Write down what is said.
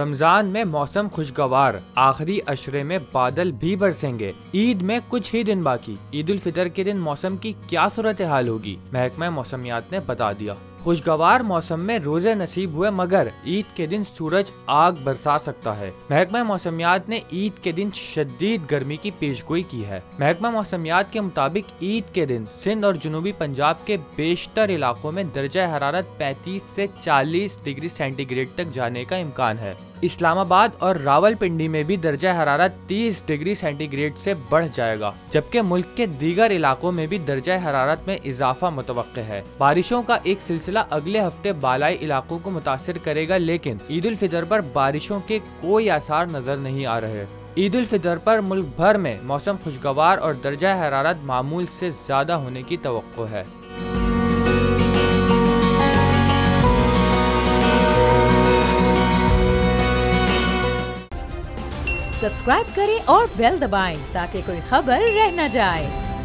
रमजान में मौसम खुशगवार, आखिरी अशरे में बादल भी बरसेंगे। ईद में कुछ ही दिन बाकी। ईद उल फितर के दिन मौसम की क्या सूरत हाल होगी, महकमा मौसमियात ने बता दिया। खुशगवार मौसम में रोजे नसीब हुए, मगर ईद के दिन सूरज आग बरसा सकता है। महकमा मौसमियात ने ईद के दिन शदीद गर्मी की पेशगोई की है। महकमा मौसमियात के मुताबिक ईद के दिन सिंध और जनूबी पंजाब के बेशतर इलाकों में दर्जा हरारत 35 से 40 डिग्री सेंटीग्रेड तक जाने का इम्कान है। इस्लामाबाद और रावलपिंडी में भी दर्जा हरारत 30 डिग्री सेंटीग्रेड से बढ़ जाएगा, जबकि मुल्क के दीगर इलाकों में भी दर्जा हरारत में इजाफा मुतवक्के है। बारिशों का एक सिलसिला अगले हफ्ते बालाई इलाकों को मुतासिर करेगा, लेकिन ईद उल फितर पर बारिशों के कोई आसार नजर नहीं आ रहे। ईद उल फितर पर मुल्क भर में मौसम खुशगवार और दर्जा हरारत मामूल से ज्यादा होने की तवक्को है। सब्सक्राइब करें और बेल दबाएं ताकि कोई खबर रह न जाए।